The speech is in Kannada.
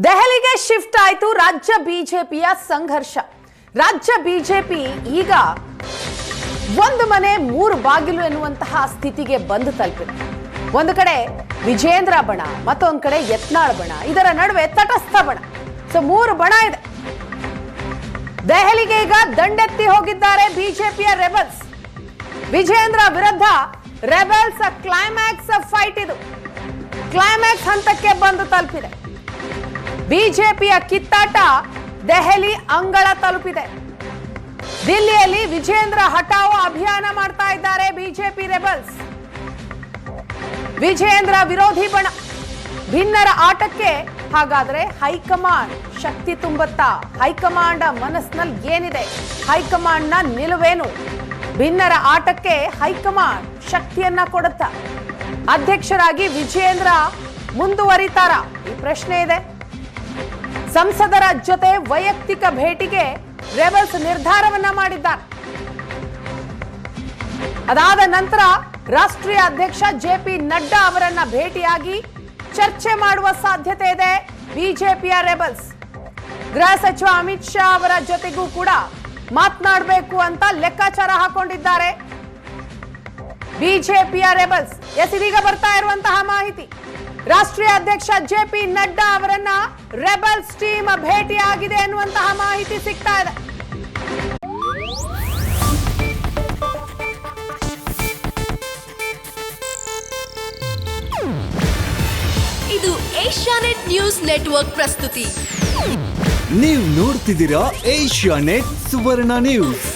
ದೆಹಲಿಗೆ ಶಿಫ್ಟ್ ಆಯಿತು ರಾಜ್ಯ ಬಿಜೆಪಿಯ ಸಂಘರ್ಷ. ರಾಜ್ಯ ಬಿಜೆಪಿ ಈಗ ಒಂದು ಮನೆ ಮೂರು ಬಾಗಿಲು ಎನ್ನುವಂತಹ ಸ್ಥಿತಿಗೆ ಬಂದು ತಲುಪಿದೆ. ಒಂದು ಕಡೆ ವಿಜೇಂದ್ರ ಬಣ, ಮತ್ತೊಂದು ಕಡೆ ಯತ್ನಾಳ್ ಬಣ, ಇದರ ನಡುವೆ ತಟಸ್ಥ ಬಣ. ಸೊ ಮೂರು ಬಣ ಇದೆ. ದೆಹಲಿಗೆ ಈಗ ದಂಡೆತ್ತಿ ಹೋಗಿದ್ದಾರೆ ಬಿಜೆಪಿಯ ರೆಬಲ್ಸ್. ವಿಜೇಂದ್ರ ವಿರುದ್ಧ ರೆಬಲ್ಸ್ ಕ್ಲೈಮ್ಯಾಕ್ಸ್ ಫೈಟ್. ಇದು ಕ್ಲೈಮ್ಯಾಕ್ಸ್ ಹಂತಕ್ಕೆ ಬಂದು ತಲುಪಿದೆ. ಬಿಜೆಪಿಯ ಕಿತ್ತಾಟ ದೆಹಲಿ ಅಂಗಳ ತಲುಪಿದೆ. ದಿಲ್ಲಿಯಲ್ಲಿ ವಿಜೇಂದ್ರ ಹಟಾವೋ ಅಭಿಯಾನ ಮಾಡ್ತಾ ಇದ್ದಾರೆ ಬಿಜೆಪಿ ರೆಬಲ್ಸ್. ವಿಜೇಂದ್ರ ವಿರೋಧಿ ಬಣ ಭಿನ್ನರ ಆಟಕ್ಕೆ ಹಾಗಾದ್ರೆ ಹೈಕಮಾಂಡ್ ಶಕ್ತಿ ತುಂಬುತ್ತಾ? ಹೈಕಮಾಂಡ್ ಮನಸ್ಸಿನಲ್ಲಿ ಏನಿದೆ? ಹೈಕಮಾಂಡ್ ನ ನಿಲುವೇನು? ಭಿನ್ನರ ಆಟಕ್ಕೆ ಹೈಕಮಾಂಡ್ ಶಕ್ತಿಯನ್ನ ಕೊಡುತ್ತಾ? ಅಧ್ಯಕ್ಷರಾಗಿ ವಿಜೇಂದ್ರ ಮುಂದುವರಿತಾರ? ಈ ಪ್ರಶ್ನೆ ಇದೆ. ಸಂಸದರ ಜೊತೆ ವೈಯಕ್ತಿಕ ಭೇಟಿಗೆ ರೆಬಲ್ಸ್ ನಿರ್ಧಾರವನ್ನ ಮಾಡಿದ್ದಾರೆ. ಅದಾದ ನಂತರ ರಾಷ್ಟ್ರೀಯ ಅಧ್ಯಕ್ಷ ಜೆಪಿ ನಡ್ಡಾ ಅವರನ್ನ ಭೇಟಿಯಾಗಿ ಚರ್ಚೆ ಮಾಡುವ ಸಾಧ್ಯತೆ ಇದೆ ಬಿಜೆಪಿಯ ರೆಬಲ್ಸ್. ಗೃಹ ಸಚಿವ ಅಮಿತ್ ಶಾ ಅವರ ಜೊತೆಗೂ ಕೂಡ ಮಾತನಾಡಬೇಕು ಅಂತ ಲೆಕ್ಕಾಚಾರ ಹಾಕೊಂಡಿದ್ದಾರೆ ಬಿಜೆಪಿಯ ರೆಬಲ್ಸ್. ಇದೀಗ ಬರ್ತಾ ಇರುವಂತಹ ಮಾಹಿತಿ, ರಾಷ್ಟ್ರೀಯ ಅಧ್ಯಕ್ಷ ಜೆಪಿ ನಡ್ಡಾ ಅವರನ್ನ ರೆಬಲ್ಸ್ ಟೀಮ್ ಭೇಟಿಯಾಗಿದೆ ಎನ್ನುವಂತಹ ಮಾಹಿತಿ ಸಿಗ್ತಾ ಇದೆ. ಇದು ಏಷ್ಯಾನೆಟ್ ನ್ಯೂಸ್ ನೆಟ್ವರ್ಕ್ ಪ್ರಸ್ತುತಿ. ನೀವು ನೋಡ್ತಿದ್ದೀರಾ ಏಷ್ಯಾನೆಟ್ ಸುವರ್ಣ ನ್ಯೂಸ್.